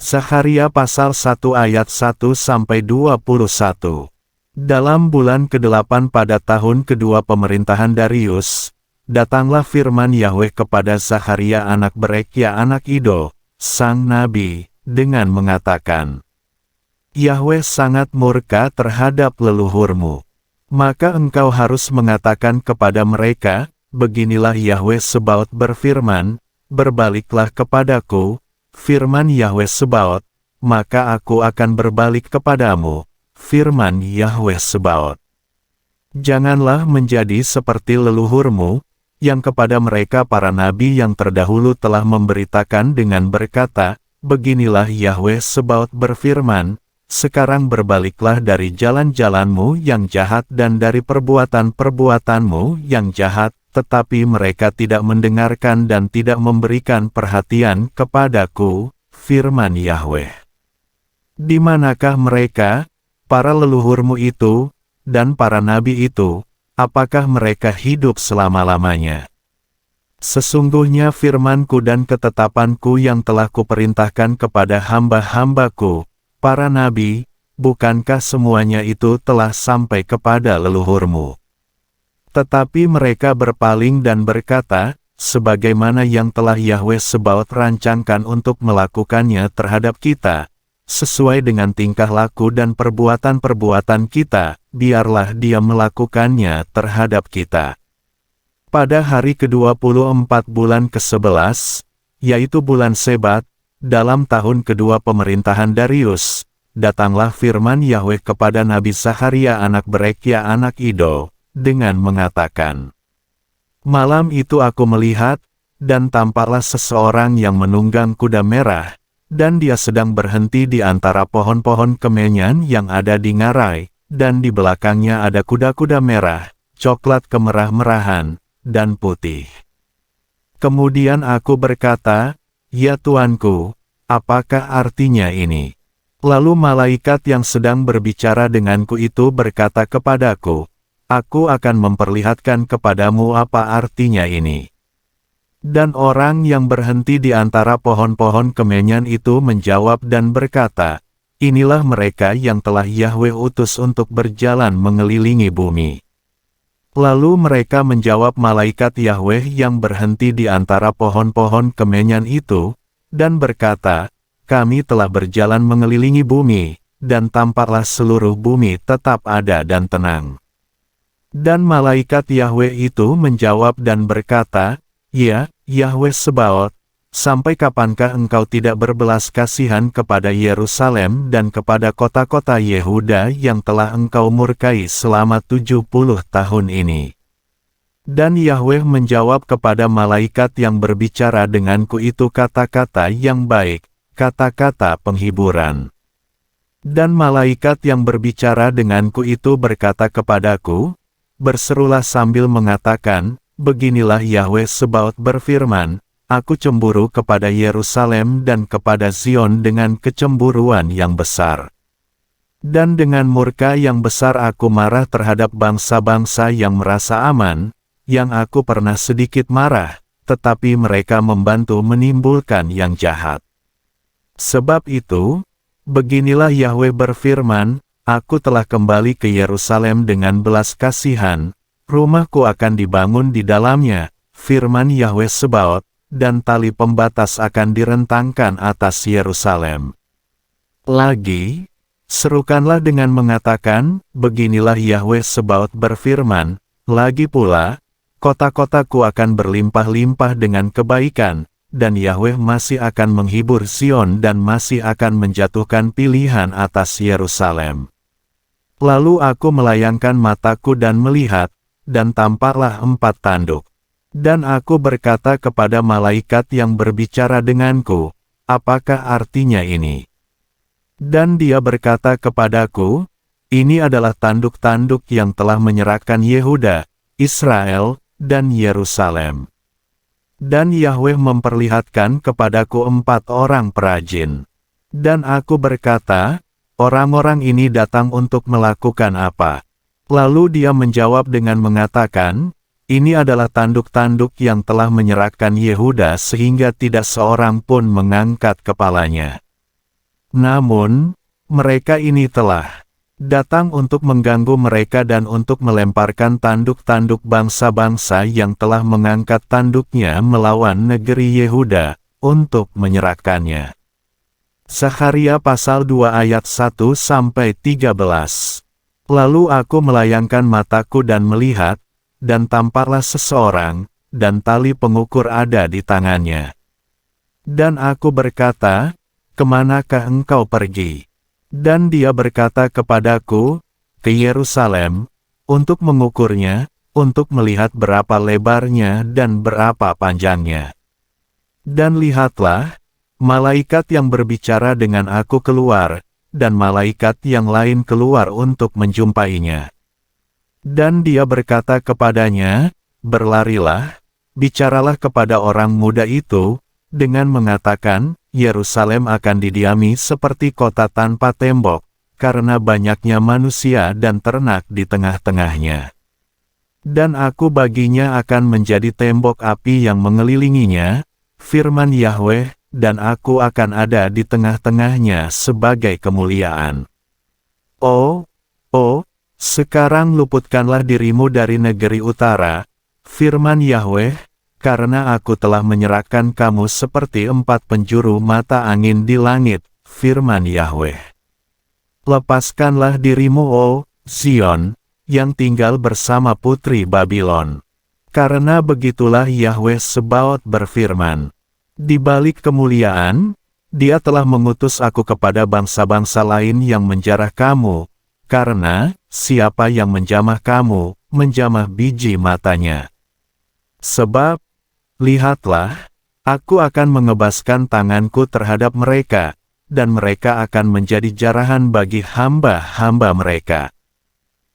Zakharia pasal 1 ayat 1-21. Dalam bulan ke-8 pada tahun kedua pemerintahan Darius, datanglah firman Yahweh kepada Zakharia anak Berekia anak Ido, sang nabi, dengan mengatakan, Yahweh sangat murka terhadap leluhurmu. Maka engkau harus mengatakan kepada mereka, beginilah Yahweh Sebaot berfirman, berbaliklah kepadaku, firman Yahweh Sebaot, maka aku akan berbalik kepadamu, firman Yahweh Sebaot. Janganlah menjadi seperti leluhurmu, yang kepada mereka para nabi yang terdahulu telah memberitakan dengan berkata, beginilah Yahweh Sebaot berfirman, sekarang berbaliklah dari jalan-jalanmu yang jahat dan dari perbuatan-perbuatanmu yang jahat, tetapi mereka tidak mendengarkan dan tidak memberikan perhatian kepadaku, firman Yahweh. Di manakah mereka, para leluhurmu itu, dan para nabi itu, apakah mereka hidup selama-lamanya? Sesungguhnya firmanku dan ketetapanku yang telah kuperintahkan kepada hamba-hambaku, para nabi, bukankah semuanya itu telah sampai kepada leluhurmu? Tetapi mereka berpaling dan berkata, sebagaimana yang telah Yahweh Sebaot rancangkan untuk melakukannya terhadap kita, sesuai dengan tingkah laku dan perbuatan-perbuatan kita, biarlah dia melakukannya terhadap kita. Pada hari ke-24 bulan ke-11, yaitu bulan Sebat, dalam tahun kedua pemerintahan Darius, datanglah firman Yahweh kepada Nabi Zakharia anak Berekia anak Ido, dengan mengatakan, malam itu aku melihat, dan tampaklah seseorang yang menunggang kuda merah, dan dia sedang berhenti di antara pohon-pohon kemenyan yang ada di ngarai, dan di belakangnya ada kuda-kuda merah, coklat kemerah-merahan, dan putih. Kemudian aku berkata, ya Tuanku, apakah artinya ini? Lalu malaikat yang sedang berbicara denganku itu berkata kepadaku, aku akan memperlihatkan kepadamu apa artinya ini. Dan orang yang berhenti di antara pohon-pohon kemenyan itu menjawab dan berkata, inilah mereka yang telah Yahweh utus untuk berjalan mengelilingi bumi. Lalu mereka menjawab malaikat Yahweh yang berhenti di antara pohon-pohon kemenyan itu, dan berkata, kami telah berjalan mengelilingi bumi, dan tampaklah seluruh bumi tetap ada dan tenang. Dan malaikat Yahweh itu menjawab dan berkata, ya, Yahweh Sebaot, sampai kapankah engkau tidak berbelas kasihan kepada Yerusalem dan kepada kota-kota Yehuda yang telah engkau murkai selama 70 tahun ini? Dan Yahweh menjawab kepada malaikat yang berbicara denganku itu kata-kata yang baik, kata-kata penghiburan. Dan malaikat yang berbicara denganku itu berkata kepadaku, berserulah sambil mengatakan, beginilah Yahweh Sebaot berfirman, aku cemburu kepada Yerusalem dan kepada Zion dengan kecemburuan yang besar. Dan dengan murka yang besar aku marah terhadap bangsa-bangsa yang merasa aman, yang aku pernah sedikit marah, tetapi mereka membantu menimbulkan yang jahat. Sebab itu, beginilah Yahweh berfirman, aku telah kembali ke Yerusalem dengan belas kasihan, rumahku akan dibangun di dalamnya, firman Yahweh Sebaot, dan tali pembatas akan direntangkan atas Yerusalem. Lagi, serukanlah dengan mengatakan, beginilah Yahweh Sebaot berfirman, lagi pula, kota-kotaku akan berlimpah-limpah dengan kebaikan, dan Yahweh masih akan menghibur Sion dan masih akan menjatuhkan pilihan atas Yerusalem. Lalu aku melayangkan mataku dan melihat, dan tampaklah 4 tanduk. Dan aku berkata kepada malaikat yang berbicara denganku, apakah artinya ini? Dan dia berkata kepadaku, ini adalah tanduk-tanduk yang telah menyerahkan Yehuda, Israel, dan Yerusalem. Dan Yahweh memperlihatkan kepadaku 4 orang perajin. Dan aku berkata, orang-orang ini datang untuk melakukan apa? Lalu dia menjawab dengan mengatakan, ini adalah tanduk-tanduk yang telah menyerahkan Yehuda sehingga tidak seorang pun mengangkat kepalanya. Namun, mereka ini telah datang untuk mengganggu mereka dan untuk melemparkan tanduk-tanduk bangsa-bangsa yang telah mengangkat tanduknya melawan negeri Yehuda, untuk menyerahkannya. Zakharia pasal 2 ayat 1-13. Lalu aku melayangkan mataku dan melihat, dan tampaklah seseorang, dan tali pengukur ada di tangannya. Dan aku berkata, "Kemanakah engkau pergi?" Dan dia berkata kepadaku, "Ke Yerusalem, untuk mengukurnya, untuk melihat berapa lebarnya dan berapa panjangnya." Dan lihatlah, malaikat yang berbicara dengan aku keluar, dan malaikat yang lain keluar untuk menjumpainya. Dan dia berkata kepadanya, "Berlarilah, bicaralah kepada orang muda itu, dengan mengatakan, Yerusalem akan didiami seperti kota tanpa tembok, karena banyaknya manusia dan ternak di tengah-tengahnya. Dan aku baginya akan menjadi tembok api yang mengelilinginya, firman Yahweh, dan aku akan ada di tengah-tengahnya sebagai kemuliaan. Oh, sekarang luputkanlah dirimu dari negeri utara, firman Yahweh, karena aku telah menyerahkan kamu seperti 4 penjuru mata angin di langit, firman Yahweh. Lepaskanlah dirimu, oh Zion, yang tinggal bersama putri Babylon. Karena begitulah Yahweh Sebaot berfirman, di balik kemuliaan, Dia telah mengutus aku kepada bangsa-bangsa lain yang menjarah kamu, karena siapa yang menjamah kamu, menjamah biji matanya. Sebab, lihatlah, aku akan mengebaskan tanganku terhadap mereka, dan mereka akan menjadi jarahan bagi hamba-hamba mereka.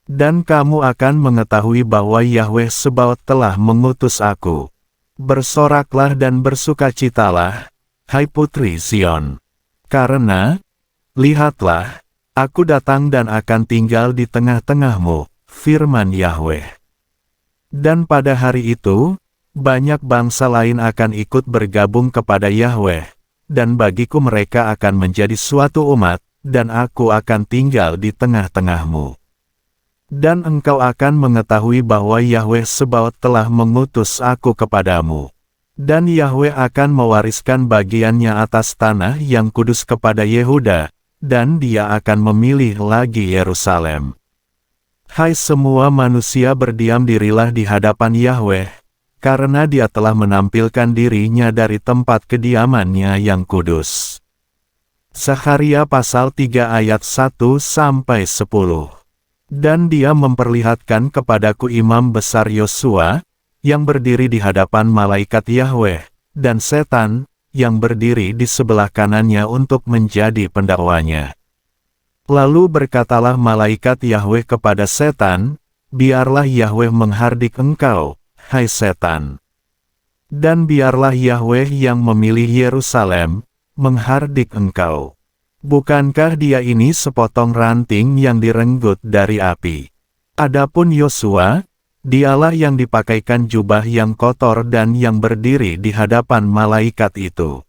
Dan kamu akan mengetahui bahwa Yahweh Sebaot telah mengutus aku. Bersoraklah dan bersukacitalah, hai putri Zion. Karena, lihatlah, aku datang dan akan tinggal di tengah-tengahmu, firman Yahweh. Dan pada hari itu, banyak bangsa lain akan ikut bergabung kepada Yahweh, dan bagiku mereka akan menjadi suatu umat, dan aku akan tinggal di tengah-tengahmu. Dan engkau akan mengetahui bahwa Yahweh Sebaot telah mengutus aku kepadamu. Dan Yahweh akan mewariskan bagiannya atas tanah yang kudus kepada Yehuda, dan Dia akan memilih lagi Yerusalem. Hai semua manusia, berdiam dirilah di hadapan Yahweh, karena Dia telah menampilkan dirinya dari tempat kediamannya yang kudus. Zakharia pasal 3 ayat 1-10. Dan Dia memperlihatkan kepadaku imam besar Yosua, yang berdiri di hadapan malaikat Yahweh, dan setan, yang berdiri di sebelah kanannya untuk menjadi pendakwanya. Lalu berkatalah malaikat Yahweh kepada setan, biarlah Yahweh menghardik engkau, hai setan. Dan biarlah Yahweh yang memilih Yerusalem, menghardik engkau. Bukankah dia ini sepotong ranting yang direnggut dari api? Adapun Yosua, dialah yang dipakaikan jubah yang kotor dan yang berdiri di hadapan malaikat itu.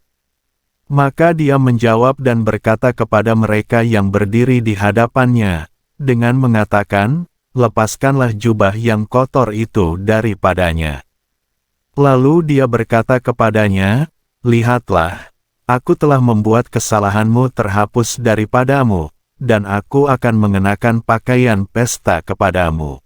Maka dia menjawab dan berkata kepada mereka yang berdiri di hadapannya, dengan mengatakan, lepaskanlah jubah yang kotor itu daripadanya. Lalu dia berkata kepadanya, lihatlah, aku telah membuat kesalahanmu terhapus daripadamu, dan aku akan mengenakan pakaian pesta kepadamu.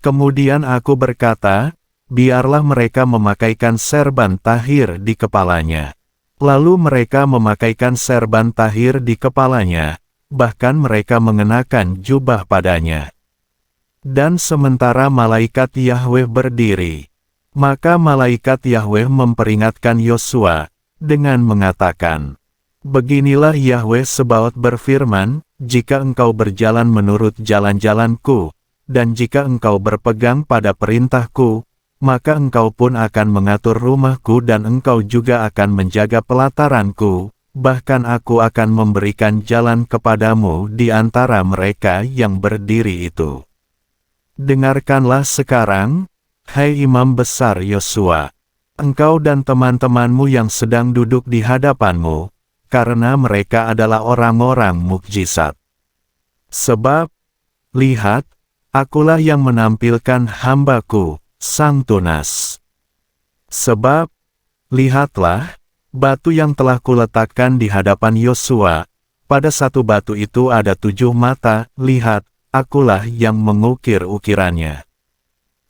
Kemudian aku berkata, biarlah mereka memakaikan serban tahir di kepalanya. Lalu mereka memakaikan serban tahir di kepalanya, bahkan mereka mengenakan jubah padanya. Dan sementara malaikat Yahweh berdiri, maka malaikat Yahweh memperingatkan Yosua, dengan mengatakan, beginilah Yahweh Sebaot berfirman, jika engkau berjalan menurut jalan-jalanku, dan jika engkau berpegang pada perintahku, maka engkau pun akan mengatur rumahku dan engkau juga akan menjaga pelataranku, bahkan aku akan memberikan jalan kepadamu di antara mereka yang berdiri itu. Dengarkanlah sekarang, hai imam besar Yosua. Engkau dan teman-temanmu yang sedang duduk di hadapanmu, karena mereka adalah orang-orang mukjizat. Sebab, lihat, akulah yang menampilkan hamba-Ku, Sang Tunas. Sebab, lihatlah, batu yang telah kuletakkan di hadapan Yosua, pada satu batu itu ada 7 mata, lihat, akulah yang mengukir ukirannya.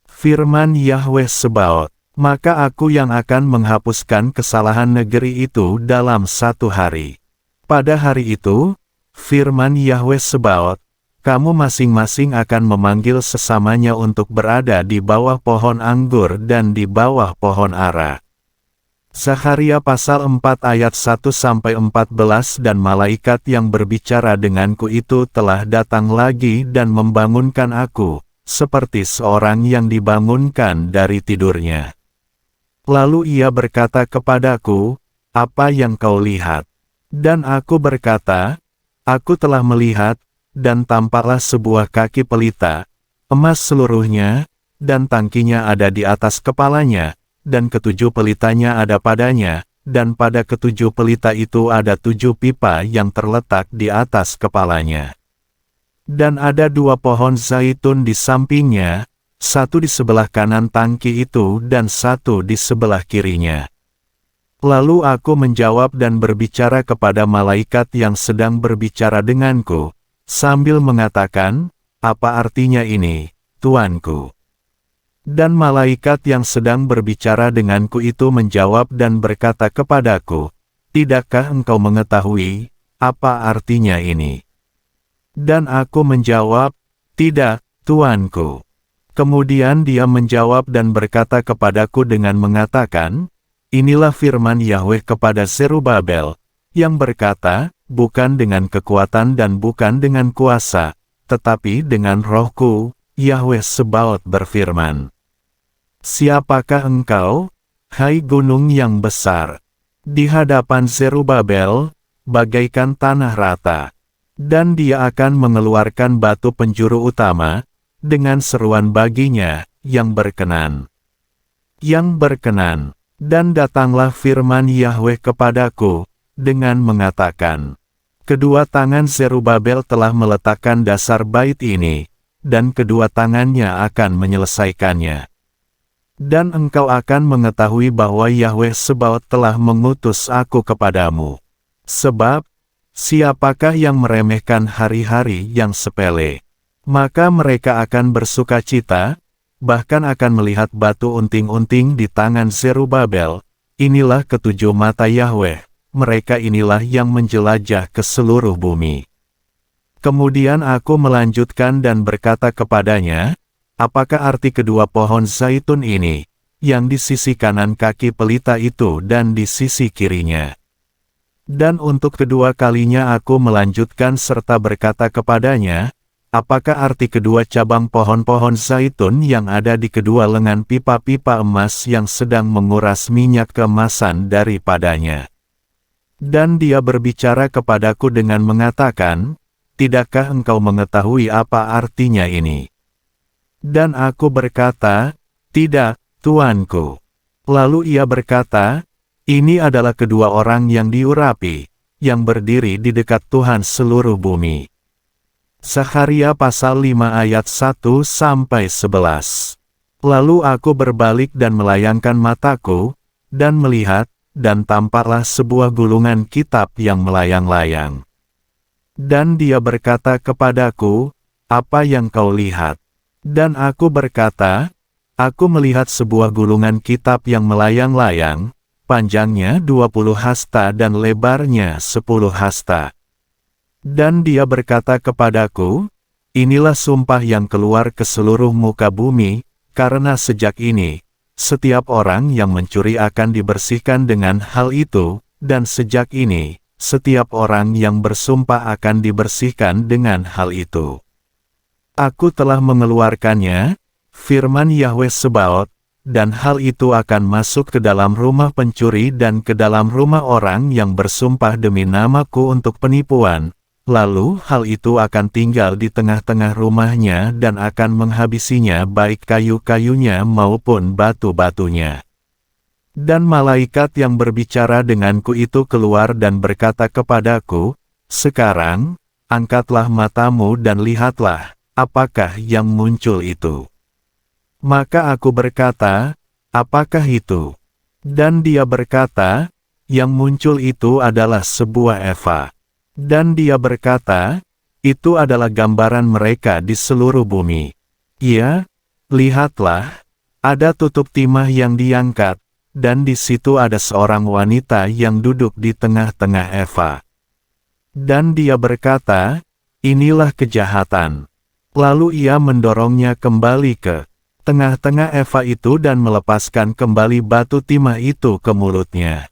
Firman Yahweh Sebaot, maka aku yang akan menghapuskan kesalahan negeri itu dalam 1 hari. Pada hari itu, firman Yahweh Sebaot, kamu masing-masing akan memanggil sesamanya untuk berada di bawah pohon anggur dan di bawah pohon ara. Zakharia pasal 4 ayat 1-14. Dan malaikat yang berbicara denganku itu telah datang lagi dan membangunkan aku, seperti seorang yang dibangunkan dari tidurnya. Lalu ia berkata kepadaku, apa yang kau lihat? Dan aku berkata, aku telah melihat, dan tampaklah sebuah kaki pelita, emas seluruhnya, dan tangkinya ada di atas kepalanya, dan ke-7 pelitanya ada padanya, dan pada ke-7 pelita itu ada 7 pipa yang terletak di atas kepalanya. Dan ada 2 pohon zaitun di sampingnya, 1 di sebelah kanan tangki itu dan 1 di sebelah kirinya. Lalu aku menjawab dan berbicara kepada malaikat yang sedang berbicara denganku, sambil mengatakan, apa artinya ini, Tuanku? Dan malaikat yang sedang berbicara denganku itu menjawab dan berkata kepadaku, tidakkah engkau mengetahui, apa artinya ini? Dan aku menjawab, tidak, Tuanku. Kemudian dia menjawab dan berkata kepadaku dengan mengatakan, inilah firman Yahweh kepada Zerubabel, yang berkata, bukan dengan kekuatan dan bukan dengan kuasa, tetapi dengan Rohku, Yahweh Sebaot berfirman. Siapakah engkau, hai gunung yang besar? Di hadapan Zerubabel, bagaikan tanah rata. Dan dia akan mengeluarkan batu penjuru utama, dengan seruan baginya, yang berkenan. Yang berkenan. Dan datanglah firman Yahweh kepadaku, dengan mengatakan, kedua tangan Zerubabel telah meletakkan dasar bait ini, dan kedua tangannya akan menyelesaikannya. Dan engkau akan mengetahui bahwa Yahweh Sebaot telah mengutus aku kepadamu. Sebab, siapakah yang meremehkan hari-hari yang sepele? Maka mereka akan bersukacita, bahkan akan melihat batu unting-unting di tangan Zerubabel. Inilah ke-7 mata Yahweh, mereka inilah yang menjelajah ke seluruh bumi. Kemudian aku melanjutkan dan berkata kepadanya, apakah arti kedua pohon zaitun ini, yang di sisi kanan kaki pelita itu dan di sisi kirinya? Dan untuk kedua kalinya aku melanjutkan serta berkata kepadanya, apakah arti kedua cabang pohon-pohon zaitun yang ada di kedua lengan pipa-pipa emas yang sedang menguras minyak keemasan daripadanya? Dan dia berbicara kepadaku dengan mengatakan, tidakkah engkau mengetahui apa artinya ini? Dan aku berkata, tidak, Tuanku. Lalu ia berkata, ini adalah kedua orang yang diurapi, yang berdiri di dekat Tuhan seluruh bumi. Zakharia pasal 5 ayat 1-11. Lalu aku berbalik dan melayangkan mataku, dan melihat, dan tampaklah sebuah gulungan kitab yang melayang-layang. Dan dia berkata kepadaku, apa yang kau lihat? Dan aku berkata, aku melihat sebuah gulungan kitab yang melayang-layang, panjangnya 20 hasta dan lebarnya 10 hasta. Dan dia berkata kepadaku, inilah sumpah yang keluar ke seluruh muka bumi, karena sejak ini, setiap orang yang mencuri akan dibersihkan dengan hal itu, dan sejak ini, setiap orang yang bersumpah akan dibersihkan dengan hal itu. Aku telah mengeluarkannya, firman Yahweh Sebaot, dan hal itu akan masuk ke dalam rumah pencuri dan ke dalam rumah orang yang bersumpah demi namaku untuk penipuan, lalu hal itu akan tinggal di tengah-tengah rumahnya dan akan menghabisinya baik kayu-kayunya maupun batu-batunya. Dan malaikat yang berbicara denganku itu keluar dan berkata kepadaku, "Sekarang, angkatlah matamu dan lihatlah, apakah yang muncul itu." Maka aku berkata, "Apakah itu?" Dan dia berkata, "Yang muncul itu adalah sebuah eva." Dan dia berkata, "Itu adalah gambaran mereka di seluruh bumi." Ya, lihatlah, ada tutup timah yang diangkat, dan di situ ada seorang wanita yang duduk di tengah-tengah eva. Dan dia berkata, "Inilah kejahatan." Lalu ia mendorongnya kembali ke tengah-tengah eva itu dan melepaskan kembali batu timah itu ke mulutnya.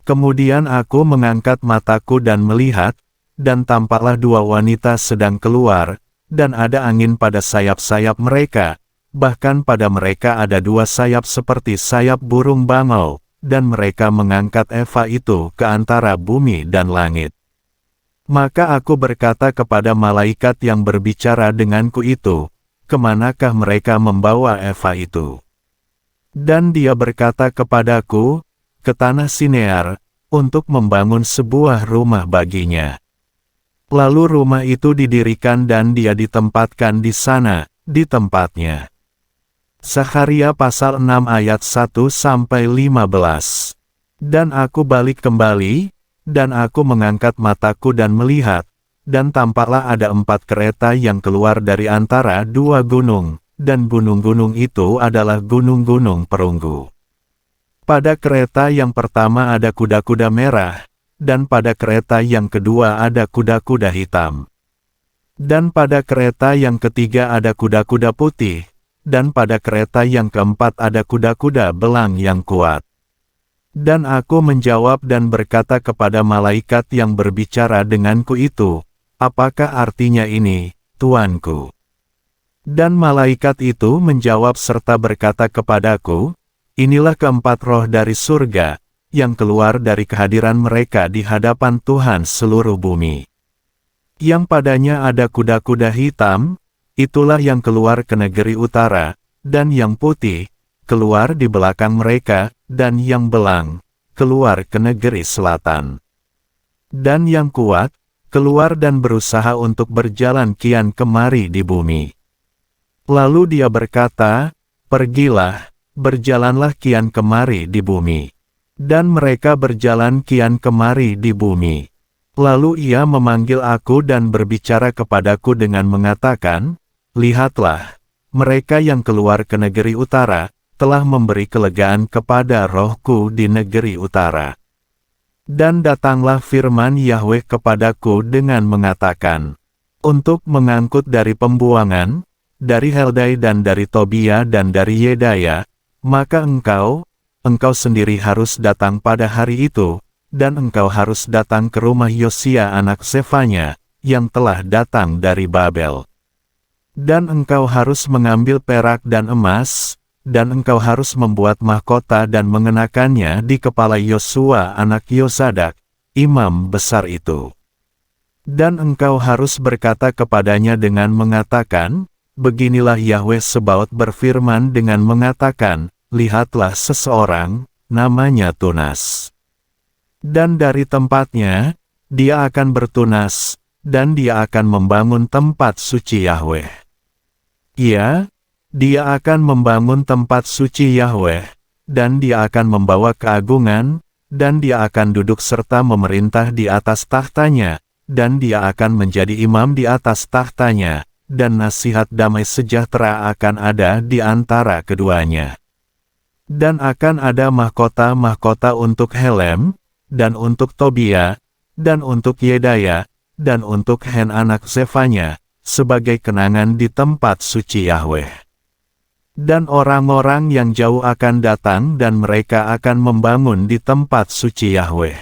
Kemudian aku mengangkat mataku dan melihat, dan tampaklah dua wanita sedang keluar, dan ada angin pada sayap-sayap mereka, bahkan pada mereka ada dua sayap seperti sayap burung bangau, dan mereka mengangkat eva itu ke antara bumi dan langit. Maka aku berkata kepada malaikat yang berbicara denganku itu, "Kemanakah mereka membawa eva itu?" Dan dia berkata kepadaku, "Ke tanah Sinear, untuk membangun sebuah rumah baginya." Lalu rumah itu didirikan dan dia ditempatkan di sana, di tempatnya. Zakharia pasal 6 ayat 1-15. Dan aku balik kembali, dan aku mengangkat mataku dan melihat, dan tampaklah ada 4 kereta yang keluar dari antara dua gunung, dan gunung-gunung itu adalah gunung-gunung perunggu. Pada kereta yang pertama ada kuda-kuda merah, dan pada kereta yang kedua ada kuda-kuda hitam. Dan pada kereta yang ketiga ada kuda-kuda putih, dan pada kereta yang keempat ada kuda-kuda belang yang kuat. Dan aku menjawab dan berkata kepada malaikat yang berbicara denganku itu, "Apakah artinya ini, Tuanku?" Dan malaikat itu menjawab serta berkata kepadaku, "Inilah keempat roh dari surga, yang keluar dari kehadiran mereka di hadapan Tuhan seluruh bumi. Yang padanya ada kuda-kuda hitam, itulah yang keluar ke negeri utara, dan yang putih, keluar di belakang mereka, dan yang belang, keluar ke negeri selatan. Dan yang kuat, keluar dan berusaha untuk berjalan kian kemari di bumi." Lalu dia berkata, "Pergilah, berjalanlah kian kemari di bumi." Dan mereka berjalan kian kemari di bumi. Lalu ia memanggil aku dan berbicara kepadaku dengan mengatakan, "Lihatlah, mereka yang keluar ke negeri utara, telah memberi kelegaan kepada rohku di negeri utara." Dan datanglah firman Yahweh kepadaku dengan mengatakan, "Untuk mengangkut dari pembuangan, dari Heldai dan dari Tobia dan dari Yedaya, maka engkau sendiri harus datang pada hari itu, dan engkau harus datang ke rumah Yosia anak Sefanya, yang telah datang dari Babel. Dan engkau harus mengambil perak dan emas, dan engkau harus membuat mahkota dan mengenakannya di kepala Yosua anak Yosadak, imam besar itu. Dan engkau harus berkata kepadanya dengan mengatakan, beginilah Yahweh Sebaot berfirman dengan mengatakan, lihatlah seseorang, namanya Tunas. Dan dari tempatnya, dia akan bertunas, dan dia akan membangun tempat suci Yahweh. Dia akan membangun tempat suci Yahweh, dan dia akan membawa keagungan, dan dia akan duduk serta memerintah di atas tahtanya, dan dia akan menjadi imam di atas tahtanya, dan nasihat damai sejahtera akan ada di antara keduanya. Dan akan ada mahkota-mahkota untuk Helem, dan untuk Tobia, dan untuk Yedaya, dan untuk Hen anak Zefanya, sebagai kenangan di tempat suci Yahweh. Dan orang-orang yang jauh akan datang dan mereka akan membangun di tempat suci Yahweh.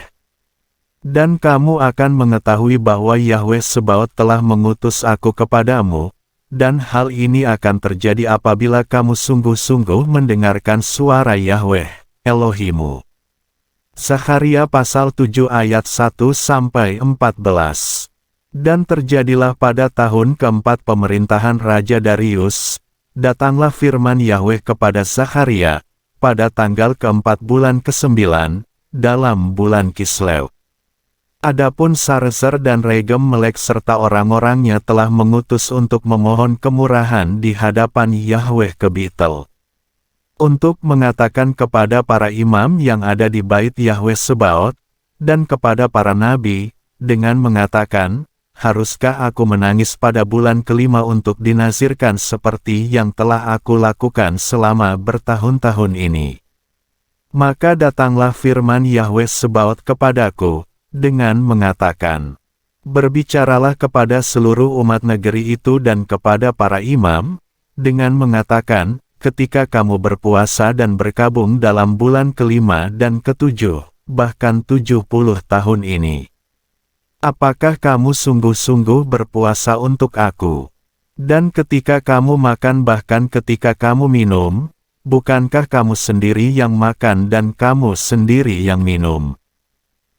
Dan kamu akan mengetahui bahwa Yahweh Sebaot telah mengutus aku kepadamu, dan hal ini akan terjadi apabila kamu sungguh-sungguh mendengarkan suara Yahweh, Elohimu. Zakharia pasal 7 ayat 1-14. Dan terjadilah pada tahun keempat pemerintahan Raja Darius, datanglah firman Yahweh kepada Zakharia, pada tanggal keempat bulan ke-9, dalam bulan Kislev. Adapun Sarezer dan Regem Melek serta orang-orangnya telah mengutus untuk memohon kemurahan di hadapan Yahweh ke Betel, untuk mengatakan kepada para imam yang ada di bait Yahweh Sebaot, dan kepada para nabi, dengan mengatakan, haruskah aku menangis pada bulan kelima untuk dinazirkan seperti yang telah aku lakukan selama bertahun-tahun ini? Maka datanglah firman Yahweh Sebaot kepadaku, dengan mengatakan, berbicaralah kepada seluruh umat negeri itu dan kepada para imam, dengan mengatakan, ketika kamu berpuasa dan berkabung dalam bulan kelima dan ketujuh, bahkan 70 tahun ini, apakah kamu sungguh-sungguh berpuasa untuk aku? Dan ketika kamu makan bahkan ketika kamu minum, bukankah kamu sendiri yang makan dan kamu sendiri yang minum?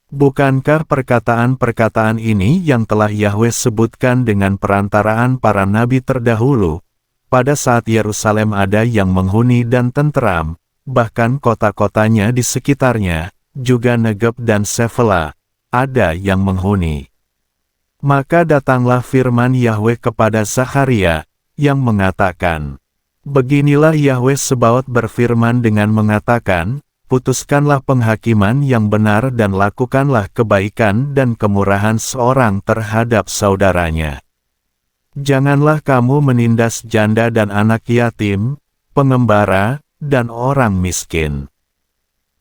Bukankah perkataan-perkataan ini yang telah Yahweh sebutkan dengan perantaraan para nabi terdahulu, pada saat Yerusalem ada yang menghuni dan tenteram, bahkan kota-kotanya di sekitarnya, juga Negeb dan Sefela, ada yang menghuni? Maka datanglah firman Yahweh kepada Zakharia, yang mengatakan, beginilah Yahweh Sebaot berfirman dengan mengatakan, putuskanlah penghakiman yang benar dan lakukanlah kebaikan dan kemurahan seorang terhadap saudaranya. Janganlah kamu menindas janda dan anak yatim, pengembara, dan orang miskin.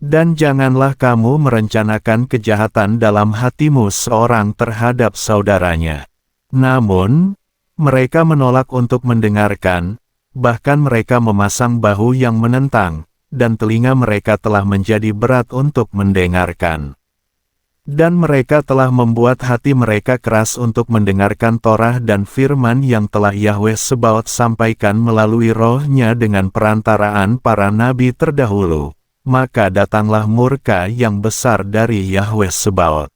Dan janganlah kamu merencanakan kejahatan dalam hatimu seorang terhadap saudaranya. Namun, mereka menolak untuk mendengarkan, bahkan mereka memasang bahu yang menentang, dan telinga mereka telah menjadi berat untuk mendengarkan. Dan mereka telah membuat hati mereka keras untuk mendengarkan Torah dan firman yang telah Yahweh Sebaot sampaikan melalui rohnya dengan perantaraan para nabi terdahulu. Maka datanglah murka yang besar dari Yahweh Sebaot.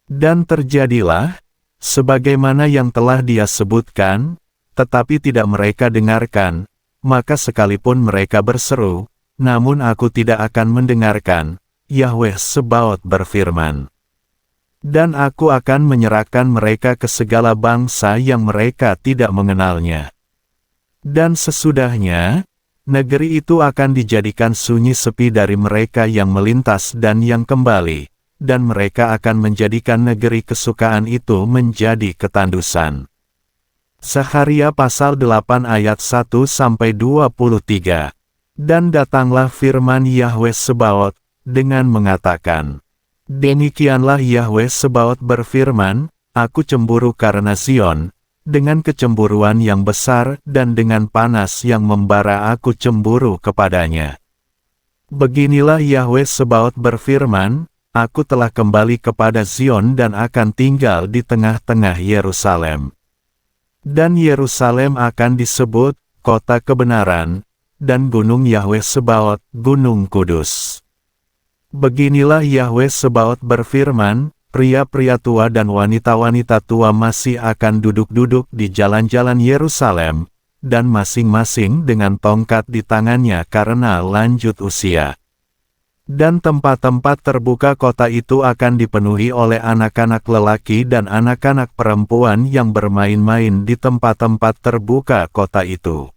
Dan terjadilah, sebagaimana yang telah Dia sebutkan, tetapi tidak mereka dengarkan, maka sekalipun mereka berseru, namun aku tidak akan mendengarkan, Yahweh Sebaot berfirman. Dan aku akan menyerahkan mereka ke segala bangsa yang mereka tidak mengenalnya. Dan sesudahnya, negeri itu akan dijadikan sunyi sepi dari mereka yang melintas dan yang kembali, dan mereka akan menjadikan negeri kesukaan itu menjadi ketandusan. Zakharia pasal 8 ayat 1-23. Dan datanglah firman Yahweh Sebaot, dengan mengatakan, demikianlah Yahweh Sebaot berfirman, aku cemburu karena Zion, dengan kecemburuan yang besar dan dengan panas yang membara aku cemburu kepadanya. Beginilah Yahweh Sebaot berfirman, aku telah kembali kepada Zion dan akan tinggal di tengah-tengah Yerusalem. Dan Yerusalem akan disebut, kota kebenaran, dan gunung Yahweh Sebaot, gunung kudus. Beginilah Yahweh Sebaot berfirman, pria-pria tua dan wanita-wanita tua masih akan duduk-duduk di jalan-jalan Yerusalem, dan masing-masing dengan tongkat di tangannya karena lanjut usia. Dan tempat-tempat terbuka kota itu akan dipenuhi oleh anak-anak lelaki dan anak-anak perempuan yang bermain-main di tempat-tempat terbuka kota itu.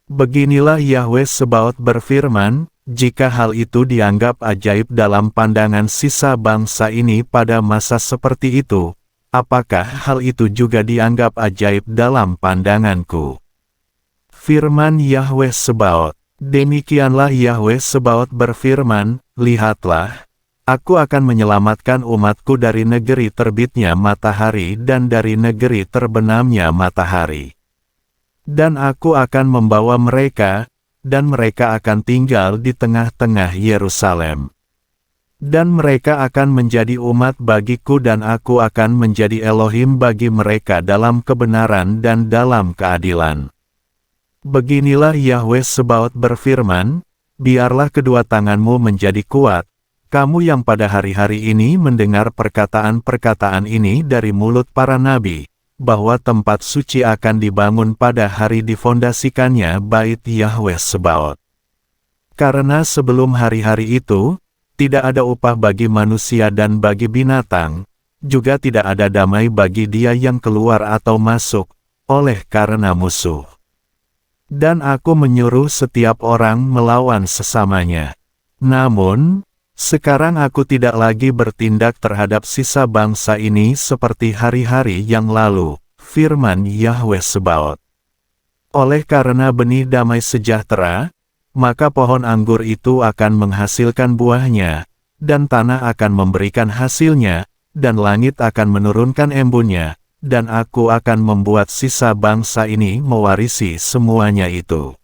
Beginilah Yahweh Sebaot berfirman, jika hal itu dianggap ajaib dalam pandangan sisa bangsa ini pada masa seperti itu, apakah hal itu juga dianggap ajaib dalam pandanganku? Firman Yahweh Sebaot, demikianlah Yahweh Sebaot berfirman, lihatlah, aku akan menyelamatkan umatku dari negeri terbitnya matahari dan dari negeri terbenamnya matahari. Dan aku akan membawa mereka, dan mereka akan tinggal di tengah-tengah Yerusalem. Dan mereka akan menjadi umat bagiku dan aku akan menjadi Elohim bagi mereka dalam kebenaran dan dalam keadilan. Beginilah Yahweh Sebaot berfirman, biarlah kedua tanganmu menjadi kuat, kamu yang pada hari-hari ini mendengar perkataan-perkataan ini dari mulut para nabi, bahwa tempat suci akan dibangun pada hari difondasikannya bait Yahweh Sebaot. Karena sebelum hari-hari itu, tidak ada upah bagi manusia dan bagi binatang, juga tidak ada damai bagi dia yang keluar atau masuk, oleh karena musuh. Dan aku menyuruh setiap orang melawan sesamanya. Namun, sekarang aku tidak lagi bertindak terhadap sisa bangsa ini seperti hari-hari yang lalu, firman Yahweh Sebaot. Oleh karena benih damai sejahtera, maka pohon anggur itu akan menghasilkan buahnya, dan tanah akan memberikan hasilnya, dan langit akan menurunkan embunnya, dan aku akan membuat sisa bangsa ini mewarisi semuanya itu.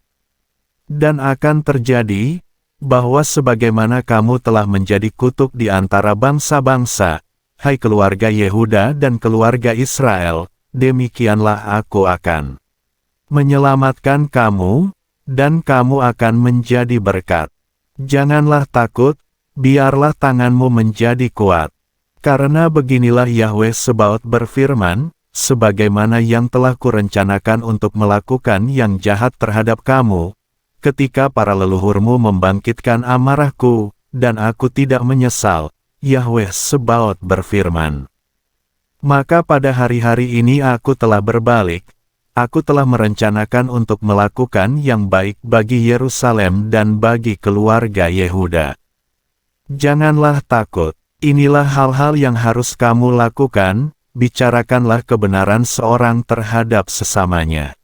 Dan akan terjadi, bahwa sebagaimana kamu telah menjadi kutuk di antara bangsa-bangsa, hai keluarga Yehuda dan keluarga Israel, demikianlah aku akan menyelamatkan kamu, dan kamu akan menjadi berkat. Janganlah takut, biarlah tanganmu menjadi kuat. Karena beginilah Yahweh Sebaot berfirman, sebagaimana yang telah kurencanakan untuk melakukan yang jahat terhadap kamu, ketika para leluhurmu membangkitkan amarahku, dan aku tidak menyesal, Yahweh Sebaot berfirman. Maka pada hari-hari ini aku telah berbalik, aku telah merencanakan untuk melakukan yang baik bagi Yerusalem dan bagi keluarga Yehuda. Janganlah takut, inilah hal-hal yang harus kamu lakukan, bicarakanlah kebenaran seorang terhadap sesamanya.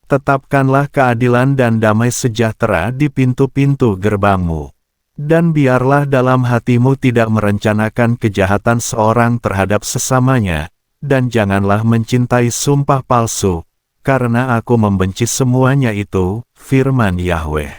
Tetapkanlah keadilan dan damai sejahtera di pintu-pintu gerbangmu. Dan biarlah dalam hatimu tidak merencanakan kejahatan seorang terhadap sesamanya, dan janganlah mencintai sumpah palsu, karena aku membenci semuanya itu, firman Yahweh.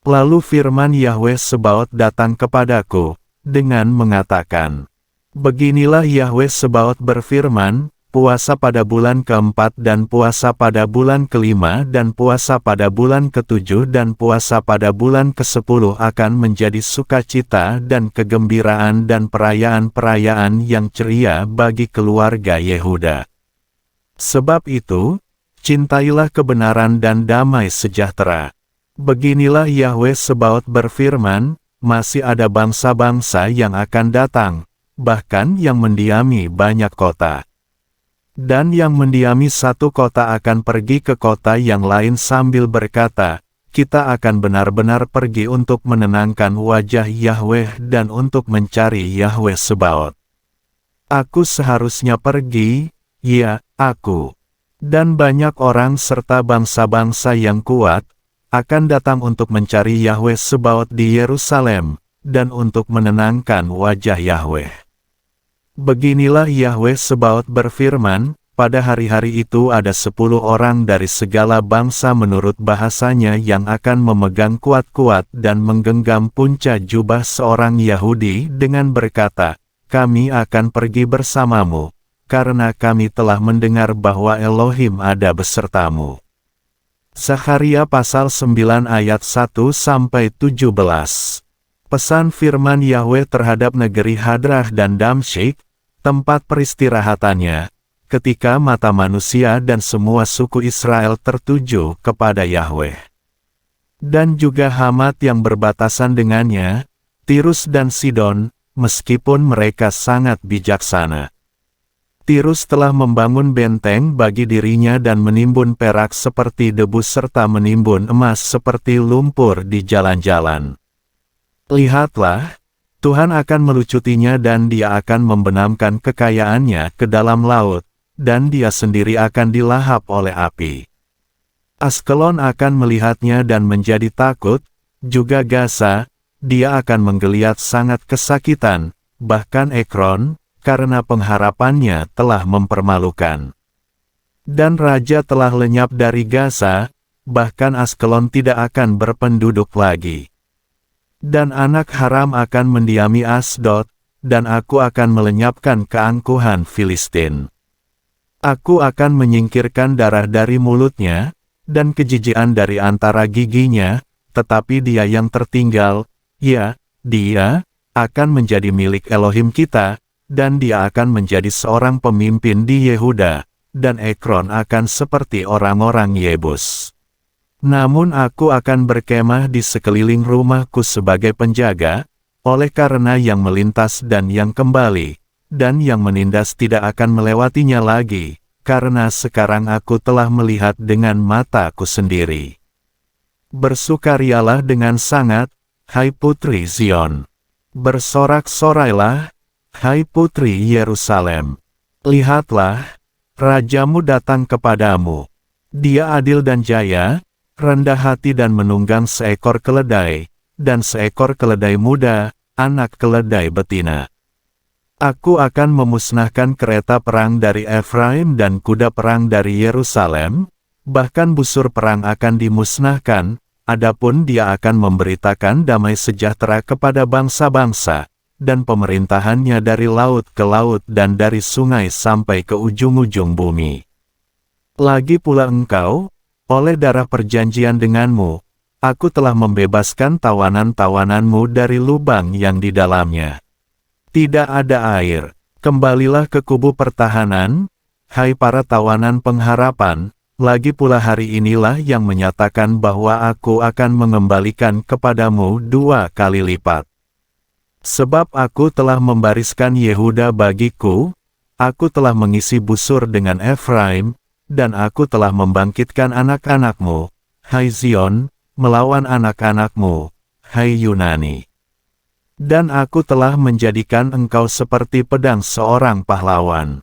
Lalu firman Yahweh Sebaot datang kepadaku, dengan mengatakan, beginilah Yahweh Sebaot berfirman, puasa pada bulan keempat dan puasa pada bulan kelima dan puasa pada bulan ketujuh dan puasa pada bulan ke-10 akan menjadi sukacita dan kegembiraan dan perayaan-perayaan yang ceria bagi keluarga Yehuda. Sebab itu, cintailah kebenaran dan damai sejahtera. Beginilah Yahweh Sebaot berfirman, masih ada bangsa-bangsa yang akan datang, bahkan yang mendiami banyak kota. Dan yang mendiami satu kota akan pergi ke kota yang lain sambil berkata, kita akan benar-benar pergi untuk menenangkan wajah Yahweh dan untuk mencari Yahweh Sebaot. Aku seharusnya pergi, ya, aku. Dan banyak orang serta bangsa-bangsa yang kuat, akan datang untuk mencari Yahweh Sebaot di Yerusalem, dan untuk menenangkan wajah Yahweh. Beginilah Yahweh Sebaot berfirman, pada hari-hari itu ada 10 orang dari segala bangsa menurut bahasanya yang akan memegang kuat-kuat dan menggenggam punca jubah seorang Yahudi dengan berkata, kami akan pergi bersamamu, karena kami telah mendengar bahwa Elohim ada besertamu. Zakharia pasal 9 ayat 1-17. Pesan firman Yahweh terhadap negeri Hadrah dan Damsyik, tempat peristirahatannya, ketika mata manusia dan semua suku Israel tertuju kepada Yahweh. Dan juga Hamat yang berbatasan dengannya, Tirus dan Sidon, meskipun mereka sangat bijaksana. Tirus telah membangun benteng bagi dirinya dan menimbun perak seperti debu serta menimbun emas seperti lumpur di jalan-jalan. Lihatlah, Tuhan akan melucutinya dan dia akan membenamkan kekayaannya ke dalam laut, dan dia sendiri akan dilahap oleh api. Askelon akan melihatnya dan menjadi takut, juga Gaza, dia akan menggeliat sangat kesakitan, bahkan Ekron, karena pengharapannya telah mempermalukan. Dan raja telah lenyap dari Gaza, bahkan Askelon tidak akan berpenduduk lagi. Dan anak haram akan mendiami Asdod, dan aku akan melenyapkan keangkuhan Filistin. Aku akan menyingkirkan darah dari mulutnya, dan kejijikan dari antara giginya, tetapi dia yang tertinggal, ya, dia, akan menjadi milik Elohim kita, dan dia akan menjadi seorang pemimpin di Yehuda, dan Ekron akan seperti orang-orang Yebus. Namun aku akan berkemah di sekeliling rumahku sebagai penjaga, oleh karena yang melintas dan yang kembali, dan yang menindas tidak akan melewatinya lagi, karena sekarang aku telah melihat dengan mataku sendiri. Bersukarialah dengan sangat, hai putri Zion. Bersorak-sorailah, hai putri Yerusalem. Lihatlah, rajamu datang kepadamu. Dia adil dan jaya, rendah hati dan menunggang seekor keledai, dan seekor keledai muda, anak keledai betina. Aku akan memusnahkan kereta perang dari Efraim dan kuda perang dari Yerusalem, bahkan busur perang akan dimusnahkan, adapun dia akan memberitakan damai sejahtera kepada bangsa-bangsa, dan pemerintahannya dari laut ke laut dan dari sungai sampai ke ujung-ujung bumi. Lagi pula engkau, oleh darah perjanjian denganmu, aku telah membebaskan tawanan-tawananmu dari lubang yang di dalamnya. Tidak ada air. Kembalilah ke kubu pertahanan, hai para tawanan pengharapan, lagi pula hari inilah yang menyatakan bahwa aku akan mengembalikan kepadamu 2 kali lipat. Sebab aku telah membariskan Yehuda bagiku, aku telah mengisi busur dengan Efraim, dan aku telah membangkitkan anak-anakmu, hai Zion, melawan anak-anakmu, hai Yunani. Dan aku telah menjadikan engkau seperti pedang seorang pahlawan.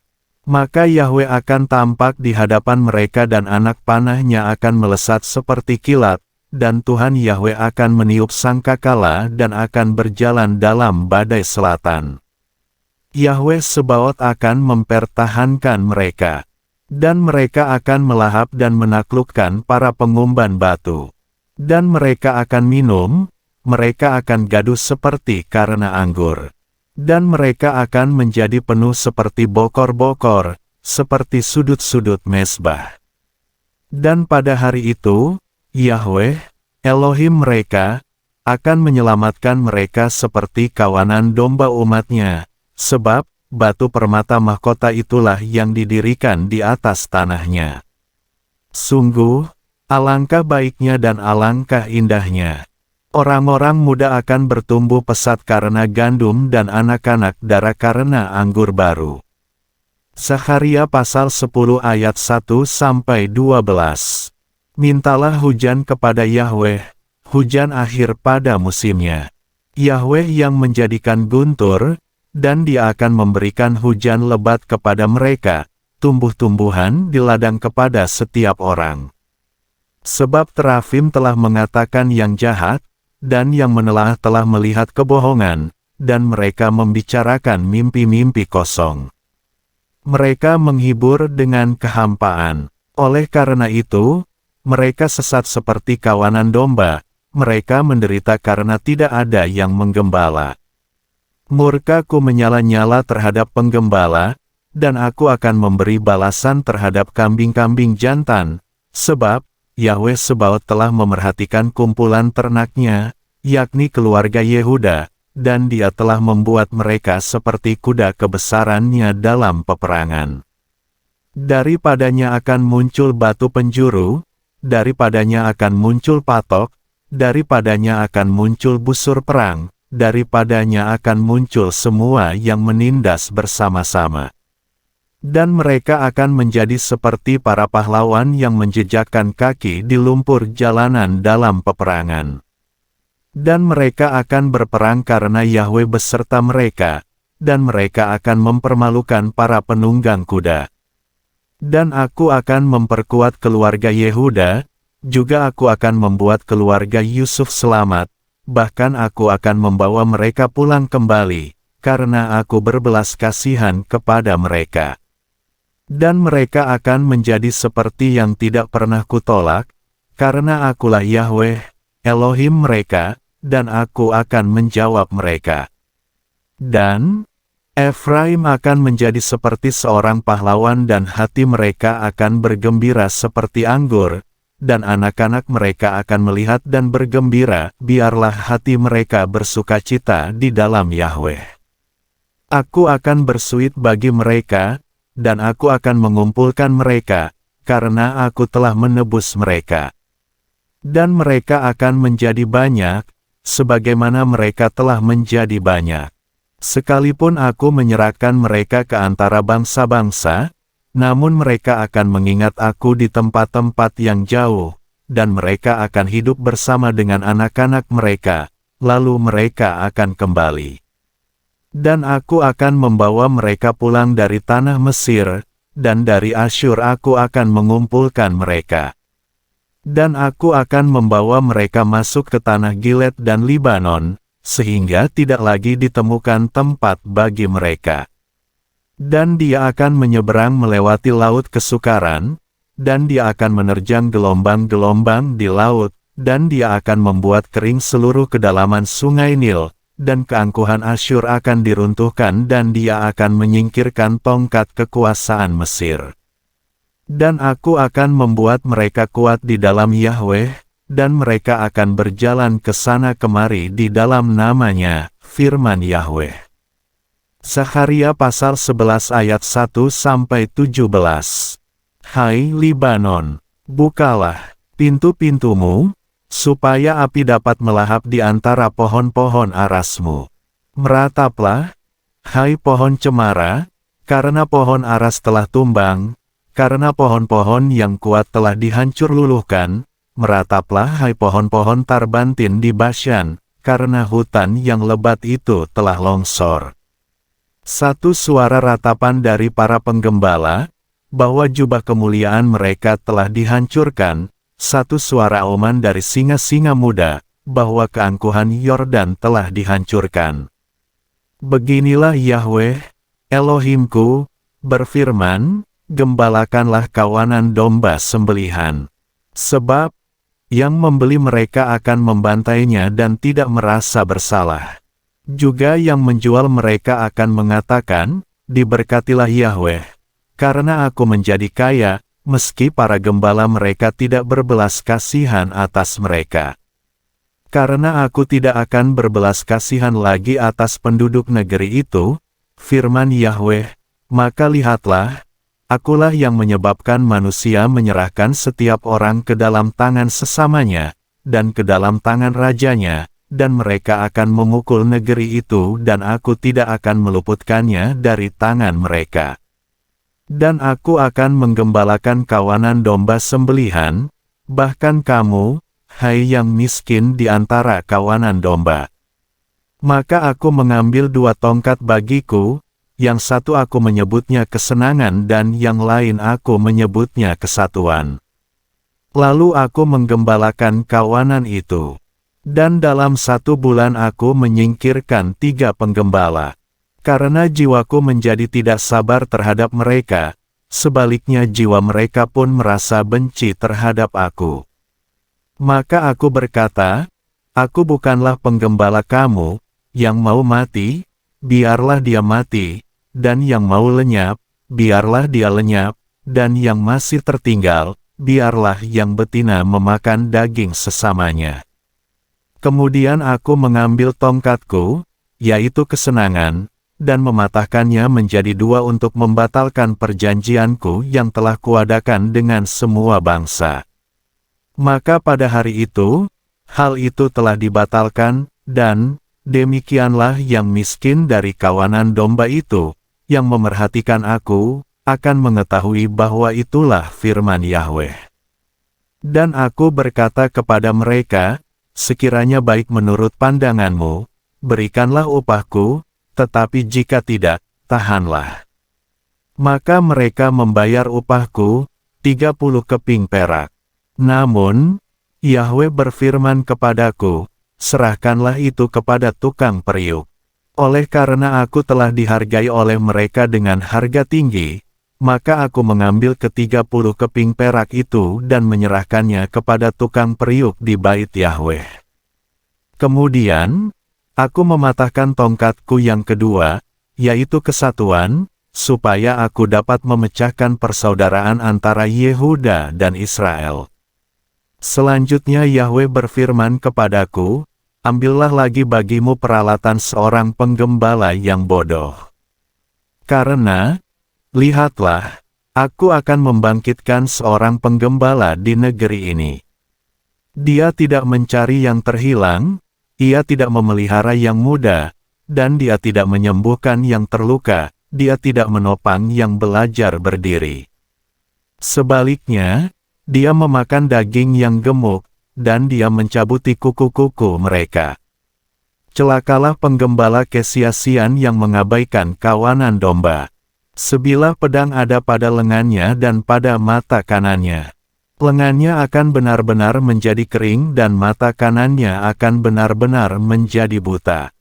Maka Yahweh akan tampak di hadapan mereka dan anak panahnya akan melesat seperti kilat, dan Tuhan Yahweh akan meniup sangkakala dan akan berjalan dalam badai selatan. Yahweh Sebaot akan mempertahankan mereka. Dan mereka akan melahap dan menaklukkan para pengumban batu. Dan mereka akan minum, mereka akan gaduh seperti karena anggur. Dan mereka akan menjadi penuh seperti bokor-bokor, seperti sudut-sudut mezbah. Dan pada hari itu, Yahweh, Elohim mereka, akan menyelamatkan mereka seperti kawanan domba umatnya, sebab, batu permata mahkota itulah yang didirikan di atas tanahnya. Sungguh, alangkah baiknya dan alangkah indahnya. Orang-orang muda akan bertumbuh pesat karena gandum dan anak-anak darah karena anggur baru. Zakharia pasal 10 ayat 1-12. Mintalah hujan kepada Yahweh, hujan akhir pada musimnya. Yahweh yang menjadikan guntur, dan dia akan memberikan hujan lebat kepada mereka, tumbuh-tumbuhan di ladang kepada setiap orang. Sebab terafim telah mengatakan yang jahat, dan yang menelaah telah melihat kebohongan, dan mereka membicarakan mimpi-mimpi kosong. Mereka menghibur dengan kehampaan. Oleh karena itu, mereka sesat seperti kawanan domba, mereka menderita karena tidak ada yang menggembala. Murkaku menyala-nyala terhadap penggembala, dan aku akan memberi balasan terhadap kambing-kambing jantan, sebab Yahweh Sebaot telah memerhatikan kumpulan ternaknya, yakni keluarga Yehuda, dan dia telah membuat mereka seperti kuda kebesarannya dalam peperangan. Daripadanya akan muncul batu penjuru, daripadanya akan muncul patok, daripadanya akan muncul busur perang, daripadanya akan muncul semua yang menindas bersama-sama. Dan mereka akan menjadi seperti para pahlawan yang menjejakkan kaki di lumpur jalanan dalam peperangan. Dan mereka akan berperang karena Yahweh beserta mereka, dan mereka akan mempermalukan para penunggang kuda. Dan aku akan memperkuat keluarga Yehuda, juga aku akan membuat keluarga Yusuf selamat, bahkan aku akan membawa mereka pulang kembali, karena aku berbelas kasihan kepada mereka. Dan mereka akan menjadi seperti yang tidak pernah kutolak, karena akulah Yahweh, Elohim mereka, dan aku akan menjawab mereka. Dan Efraim akan menjadi seperti seorang pahlawan dan hati mereka akan bergembira seperti anggur, dan anak-anak mereka akan melihat dan bergembira, biarlah hati mereka bersukacita di dalam Yahweh. Aku akan bersuit bagi mereka, dan aku akan mengumpulkan mereka, karena aku telah menebus mereka. Dan mereka akan menjadi banyak, sebagaimana mereka telah menjadi banyak. Sekalipun aku menyerahkan mereka ke antara bangsa-bangsa, namun mereka akan mengingat aku di tempat-tempat yang jauh, dan mereka akan hidup bersama dengan anak-anak mereka, lalu mereka akan kembali. Dan aku akan membawa mereka pulang dari tanah Mesir, dan dari Asyur aku akan mengumpulkan mereka. Dan aku akan membawa mereka masuk ke tanah Gilead dan Libanon, sehingga tidak lagi ditemukan tempat bagi mereka. Dan dia akan menyeberang melewati laut kesukaran, dan dia akan menerjang gelombang-gelombang di laut, dan dia akan membuat kering seluruh kedalaman sungai Nil, dan keangkuhan Asyur akan diruntuhkan dan dia akan menyingkirkan tongkat kekuasaan Mesir. Dan aku akan membuat mereka kuat di dalam Yahweh, dan mereka akan berjalan ke sana kemari di dalam namanya, firman Yahweh. Zakharia pasal 11 ayat 1-17. Hai Libanon, bukalah pintu-pintumu, supaya api dapat melahap di antara pohon-pohon arasmu. Merataplah, hai pohon cemara, karena pohon aras telah tumbang, karena pohon-pohon yang kuat telah dihancur luluhkan. Merataplah hai pohon-pohon tarbantin di Bashan, karena hutan yang lebat itu telah longsor. Satu suara ratapan dari para penggembala, bahwa jubah kemuliaan mereka telah dihancurkan. Satu suara oman dari singa-singa muda, bahwa keangkuhan Yordan telah dihancurkan. Beginilah Yahweh, Elohimku, berfirman, gembalakanlah kawanan domba sembelihan. Sebab, yang membeli mereka akan membantainya dan tidak merasa bersalah. Juga yang menjual mereka akan mengatakan, diberkatilah Yahweh, karena aku menjadi kaya, meski para gembala mereka tidak berbelas kasihan atas mereka. Karena aku tidak akan berbelas kasihan lagi atas penduduk negeri itu, firman Yahweh, maka lihatlah, akulah yang menyebabkan manusia menyerahkan setiap orang ke dalam tangan sesamanya, dan ke dalam tangan rajanya, dan mereka akan memukul negeri itu dan aku tidak akan meluputkannya dari tangan mereka. Dan aku akan menggembalakan kawanan domba sembelihan, bahkan kamu, hai yang miskin di antara kawanan domba. Maka aku mengambil 2 tongkat bagiku, yang satu aku menyebutnya kesenangan dan yang lain aku menyebutnya kesatuan. Lalu aku menggembalakan kawanan itu. Dan dalam 1 bulan aku menyingkirkan 3 penggembala. Karena jiwaku menjadi tidak sabar terhadap mereka, sebaliknya jiwa mereka pun merasa benci terhadap aku. Maka aku berkata, aku bukanlah penggembala kamu, yang mau mati, biarlah dia mati, dan yang mau lenyap, biarlah dia lenyap, dan yang masih tertinggal, biarlah yang betina memakan daging sesamanya. Kemudian aku mengambil tongkatku, yaitu kesenangan, dan mematahkannya menjadi 2 untuk membatalkan perjanjianku yang telah kuadakan dengan semua bangsa. Maka pada hari itu, hal itu telah dibatalkan, dan demikianlah yang miskin dari kawanan domba itu, yang memerhatikan aku, akan mengetahui bahwa itulah firman Yahweh. Dan aku berkata kepada mereka, sekiranya baik menurut pandanganmu, berikanlah upahku, tetapi jika tidak, tahanlah. Maka mereka membayar upahku, 30 keping perak. Namun, Yahweh berfirman kepadaku, serahkanlah itu kepada tukang periuk. Oleh karena aku telah dihargai oleh mereka dengan harga tinggi, maka aku mengambil ke-30 keping perak itu dan menyerahkannya kepada tukang periuk di bait Yahweh. Kemudian, aku mematahkan tongkatku yang kedua, yaitu kesatuan, supaya aku dapat memecahkan persaudaraan antara Yehuda dan Israel. Selanjutnya Yahweh berfirman kepadaku, ambillah lagi bagimu peralatan seorang penggembala yang bodoh. Karena, lihatlah, aku akan membangkitkan seorang penggembala di negeri ini. Dia tidak mencari yang terhilang, ia tidak memelihara yang muda, dan dia tidak menyembuhkan yang terluka, dia tidak menopang yang belajar berdiri. Sebaliknya, dia memakan daging yang gemuk, dan dia mencabuti kuku-kuku mereka. Celakalah penggembala kesia-sian yang mengabaikan kawanan domba. Sebilah pedang ada pada lengannya dan pada mata kanannya. Lengannya akan benar-benar menjadi kering dan mata kanannya akan benar-benar menjadi buta.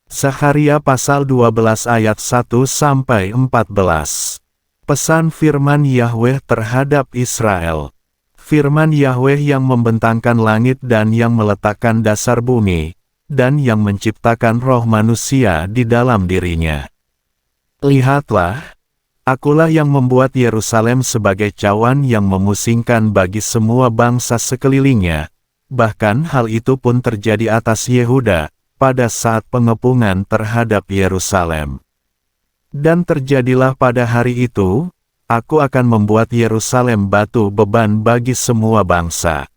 Zakharia pasal 12 ayat 1-14. Pesan firman Yahweh terhadap Israel. Firman Yahweh yang membentangkan langit dan yang meletakkan dasar bumi, dan yang menciptakan roh manusia di dalam dirinya. Lihatlah, akulah yang membuat Yerusalem sebagai cawan yang memusingkan bagi semua bangsa sekelilingnya, bahkan hal itu pun terjadi atas Yehuda, pada saat pengepungan terhadap Yerusalem. Dan terjadilah pada hari itu, aku akan membuat Yerusalem batu beban bagi semua bangsa.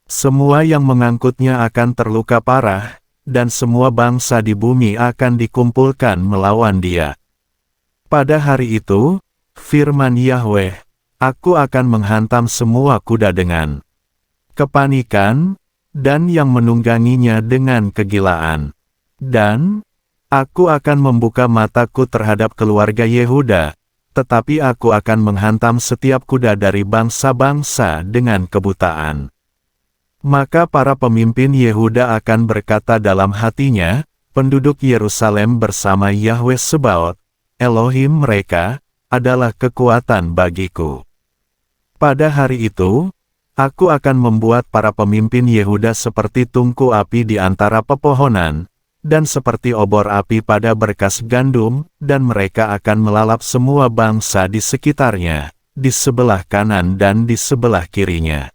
Semua yang mengangkutnya akan terluka parah, dan semua bangsa di bumi akan dikumpulkan melawan dia. Pada hari itu, firman Yahweh, aku akan menghantam semua kuda dengan kepanikan, dan yang menungganginya dengan kegilaan. Dan, aku akan membuka mataku terhadap keluarga Yehuda, tetapi aku akan menghantam setiap kuda dari bangsa-bangsa dengan kebutaan. Maka para pemimpin Yehuda akan berkata dalam hatinya, penduduk Yerusalem bersama Yahweh Sebaot, Elohim mereka, adalah kekuatan bagiku. Pada hari itu, aku akan membuat para pemimpin Yehuda seperti tungku api di antara pepohonan, dan seperti obor api pada berkas gandum, dan mereka akan melalap semua bangsa di sekitarnya, di sebelah kanan dan di sebelah kirinya.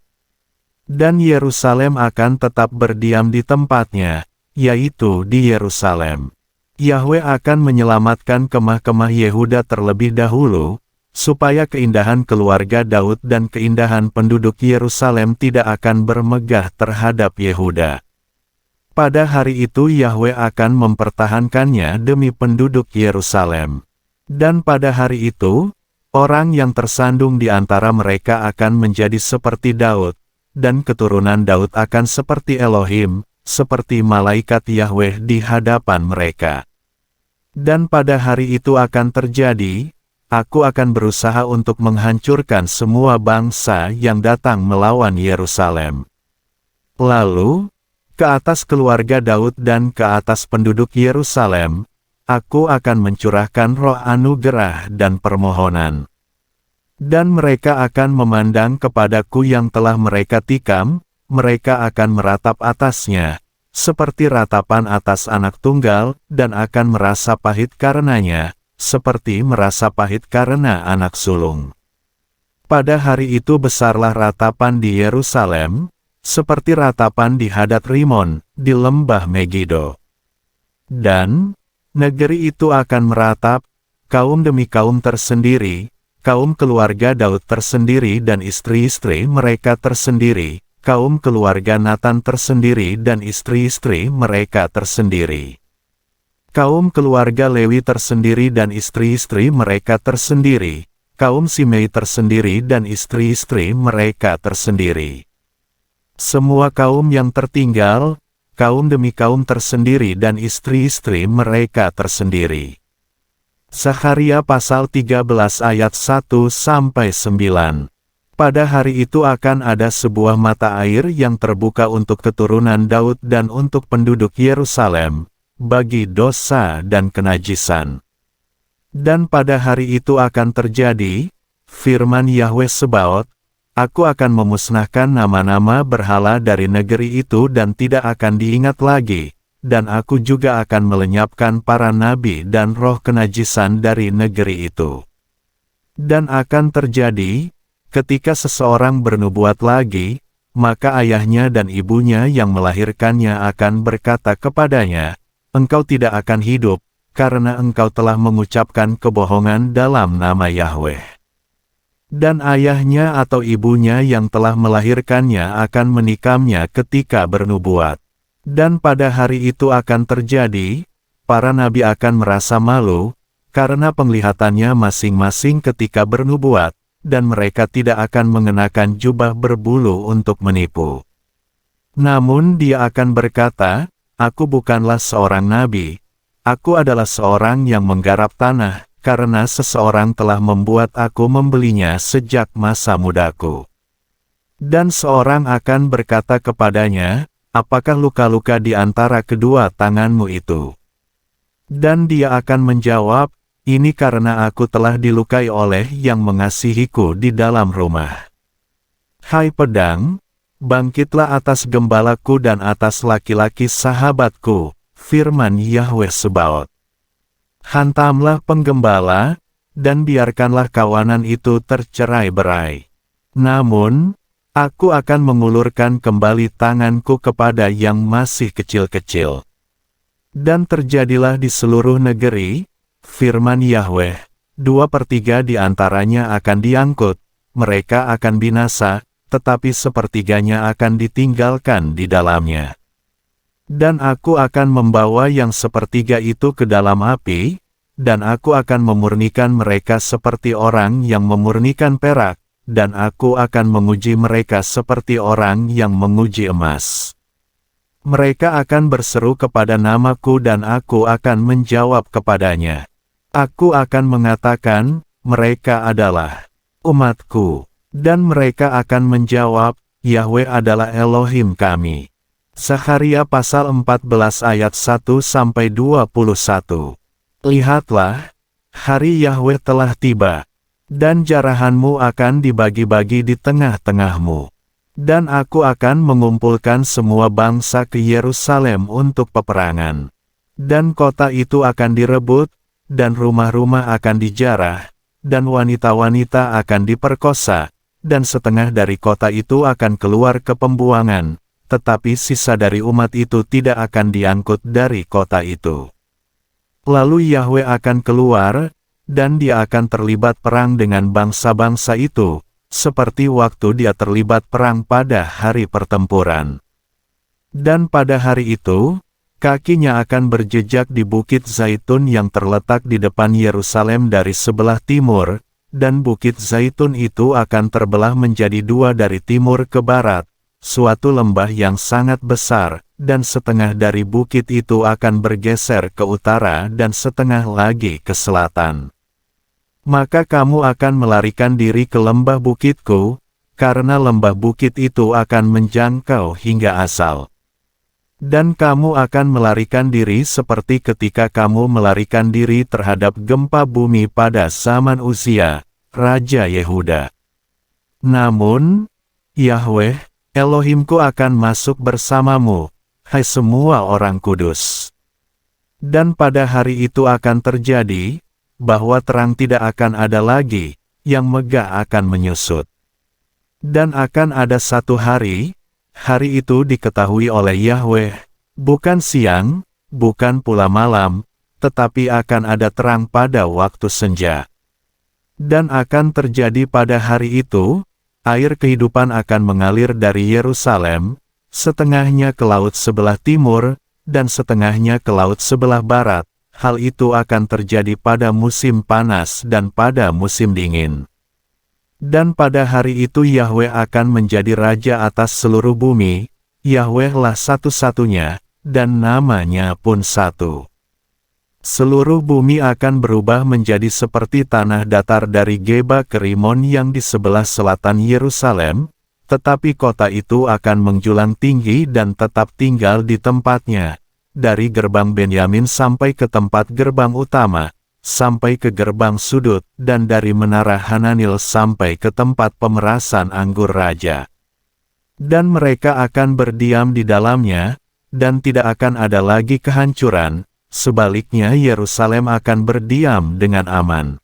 Dan Yerusalem akan tetap berdiam di tempatnya, yaitu di Yerusalem. Yahweh akan menyelamatkan kemah-kemah Yehuda terlebih dahulu, supaya keindahan keluarga Daud dan keindahan penduduk Yerusalem tidak akan bermegah terhadap Yehuda. Pada hari itu Yahweh akan mempertahankannya demi penduduk Yerusalem. Dan pada hari itu, orang yang tersandung di antara mereka akan menjadi seperti Daud, dan keturunan Daud akan seperti Elohim, seperti malaikat Yahweh di hadapan mereka. Dan pada hari itu akan terjadi, aku akan berusaha untuk menghancurkan semua bangsa yang datang melawan Yerusalem. Lalu, ke atas keluarga Daud dan ke atas penduduk Yerusalem, aku akan mencurahkan roh anugerah dan permohonan. Dan mereka akan memandang kepadaku yang telah mereka tikam, mereka akan meratap atasnya, seperti ratapan atas anak tunggal, dan akan merasa pahit karenanya, seperti merasa pahit karena anak sulung. Pada hari itu besarlah ratapan di Yerusalem, seperti ratapan di Hadad Rimon, di lembah Megido. Dan, negeri itu akan meratap, kaum demi kaum tersendiri, kaum keluarga Daud tersendiri dan istri-istri mereka tersendiri, kaum keluarga Natan tersendiri dan istri-istri mereka tersendiri. Kaum keluarga Lewi tersendiri dan istri-istri mereka tersendiri, kaum Simei tersendiri dan istri-istri mereka tersendiri. Semua kaum yang tertinggal, kaum demi kaum tersendiri dan istri-istri mereka tersendiri. Zakharia pasal 13 ayat 1-9. Pada hari itu akan ada sebuah mata air yang terbuka untuk keturunan Daud dan untuk penduduk Yerusalem, bagi dosa dan kenajisan. Dan pada hari itu akan terjadi, firman Yahweh Sebaot, aku akan memusnahkan nama-nama berhala dari negeri itu dan tidak akan diingat lagi, dan aku juga akan melenyapkan para nabi dan roh kenajisan dari negeri itu. Dan akan terjadi, ketika seseorang bernubuat lagi, maka ayahnya dan ibunya yang melahirkannya akan berkata kepadanya, engkau tidak akan hidup, karena engkau telah mengucapkan kebohongan dalam nama Yahweh. Dan ayahnya atau ibunya yang telah melahirkannya akan menikamnya ketika bernubuat. Dan pada hari itu akan terjadi, para nabi akan merasa malu, karena penglihatannya masing-masing ketika bernubuat, dan mereka tidak akan mengenakan jubah berbulu untuk menipu. Namun dia akan berkata, "Aku bukanlah seorang nabi. Aku adalah seorang yang menggarap tanah, karena seseorang telah membuat aku membelinya sejak masa mudaku." Dan seorang akan berkata kepadanya, "Apakah luka-luka di antara kedua tanganmu itu?" Dan dia akan menjawab, "Ini karena aku telah dilukai oleh yang mengasihiku di dalam rumah." Hai pedang, bangkitlah atas gembalaku dan atas laki-laki sahabatku, firman Yahweh Sebaot. Hantamlah penggembala, dan biarkanlah kawanan itu tercerai-berai. Namun, aku akan mengulurkan kembali tanganku kepada yang masih kecil-kecil. Dan terjadilah di seluruh negeri, firman Yahweh, 2/3 di antaranya akan diangkut, mereka akan binasa, tetapi sepertiganya akan ditinggalkan di dalamnya. Dan aku akan membawa yang sepertiga itu ke dalam api, dan aku akan memurnikan mereka seperti orang yang memurnikan perak, dan aku akan menguji mereka seperti orang yang menguji emas. Mereka akan berseru kepada namaku dan aku akan menjawab kepadanya. Aku akan mengatakan, mereka adalah umatku. Dan mereka akan menjawab, Yahweh adalah Elohim kami. Zakharia pasal 14 ayat 1-21. Lihatlah, hari Yahweh telah tiba, dan jarahanmu akan dibagi-bagi di tengah-tengahmu. Dan aku akan mengumpulkan semua bangsa ke Yerusalem untuk peperangan. Dan kota itu akan direbut, dan rumah-rumah akan dijarah, dan wanita-wanita akan diperkosa, dan setengah dari kota itu akan keluar ke pembuangan, tetapi sisa dari umat itu tidak akan diangkut dari kota itu. Lalu Yahweh akan keluar, dan dia akan terlibat perang dengan bangsa-bangsa itu, seperti waktu dia terlibat perang pada hari pertempuran. Dan pada hari itu, kakinya akan berjejak di Bukit Zaitun yang terletak di depan Yerusalem dari sebelah timur, dan Bukit Zaitun itu akan terbelah menjadi dua dari timur ke barat, suatu lembah yang sangat besar, dan setengah dari bukit itu akan bergeser ke utara dan setengah lagi ke selatan. Maka kamu akan melarikan diri ke lembah bukitku, karena lembah bukit itu akan menjangkau hingga asal. Dan kamu akan melarikan diri seperti ketika kamu melarikan diri terhadap gempa bumi pada zaman Uzia, Raja Yehuda. Namun, Yahweh, Elohimku akan masuk bersamamu, hai semua orang kudus. Dan pada hari itu akan terjadi, bahwa terang tidak akan ada lagi, yang megah akan menyusut. Dan akan ada satu hari itu diketahui oleh Yahweh, bukan siang, bukan pula malam, tetapi akan ada terang pada waktu senja. Dan akan terjadi pada hari itu, air kehidupan akan mengalir dari Yerusalem, setengahnya ke laut sebelah timur, dan setengahnya ke laut sebelah barat. Hal itu akan terjadi pada musim panas dan pada musim dingin. Dan pada hari itu Yahweh akan menjadi raja atas seluruh bumi, Yahwehlah satu-satunya, dan namanya pun satu. Seluruh bumi akan berubah menjadi seperti tanah datar dari Geba ke Rimon yang di sebelah selatan Yerusalem, tetapi kota itu akan menjulang tinggi dan tetap tinggal di tempatnya, dari gerbang Benyamin sampai ke tempat gerbang utama, sampai ke gerbang sudut, dan dari menara Hananil sampai ke tempat pemerasan anggur raja. Dan mereka akan berdiam di dalamnya, dan tidak akan ada lagi kehancuran, sebaliknya Yerusalem akan berdiam dengan aman.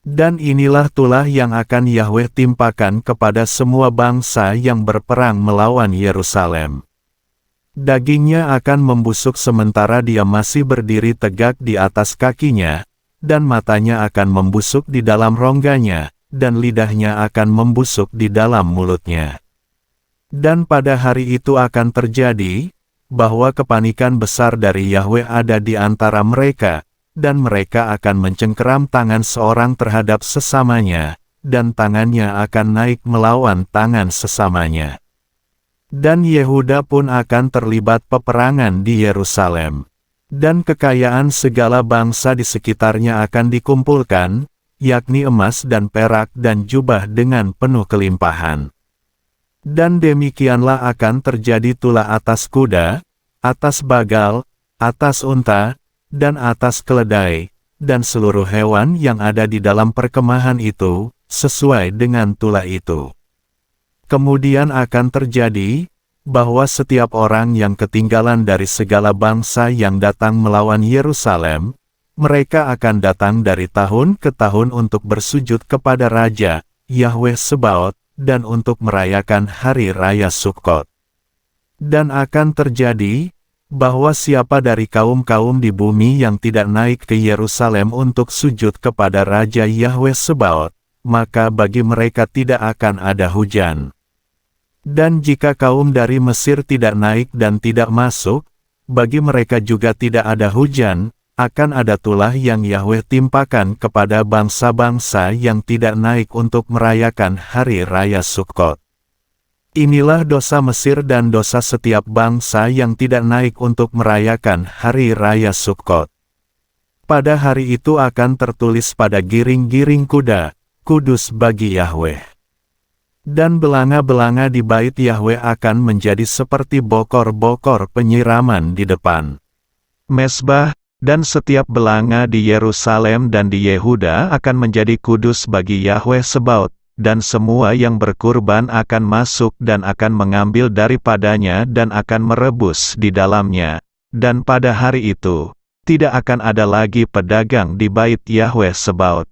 Dan inilah tulah yang akan Yahweh timpakan kepada semua bangsa yang berperang melawan Yerusalem. Dagingnya akan membusuk sementara dia masih berdiri tegak di atas kakinya, dan matanya akan membusuk di dalam rongganya, dan lidahnya akan membusuk di dalam mulutnya. Dan pada hari itu akan terjadi, bahwa kepanikan besar dari Yahweh ada di antara mereka, dan mereka akan mencengkeram tangan seorang terhadap sesamanya, dan tangannya akan naik melawan tangan sesamanya. Dan Yehuda pun akan terlibat peperangan di Yerusalem. Dan kekayaan segala bangsa di sekitarnya akan dikumpulkan, yakni emas dan perak dan jubah dengan penuh kelimpahan. Dan demikianlah akan terjadi tulah atas kuda, atas bagal, atas unta, dan atas keledai, dan seluruh hewan yang ada di dalam perkemahan itu, sesuai dengan tulah itu. Kemudian akan terjadi, bahwa setiap orang yang ketinggalan dari segala bangsa yang datang melawan Yerusalem, mereka akan datang dari tahun ke tahun untuk bersujud kepada Raja, Yahweh Sebaot, dan untuk merayakan Hari Raya Sukkot. Dan akan terjadi, bahwa siapa dari kaum-kaum di bumi yang tidak naik ke Yerusalem untuk sujud kepada Raja Yahweh Sebaot, maka bagi mereka tidak akan ada hujan. Dan jika kaum dari Mesir tidak naik dan tidak masuk, bagi mereka juga tidak ada hujan, akan ada tulah yang Yahweh timpakan kepada bangsa-bangsa yang tidak naik untuk merayakan Hari Raya Sukkot. Inilah dosa Mesir dan dosa setiap bangsa yang tidak naik untuk merayakan Hari Raya Sukkot. Pada hari itu akan tertulis pada giring-giring kuda, kudus bagi Yahweh. Dan belanga-belanga di bait Yahweh akan menjadi seperti bokor-bokor penyiraman di depan Mesbah, dan setiap belanga di Yerusalem dan di Yehuda akan menjadi kudus bagi Yahweh Sebaot, dan semua yang berkurban akan masuk dan akan mengambil daripadanya dan akan merebus di dalamnya. Dan pada hari itu, tidak akan ada lagi pedagang di bait Yahweh Sebaot.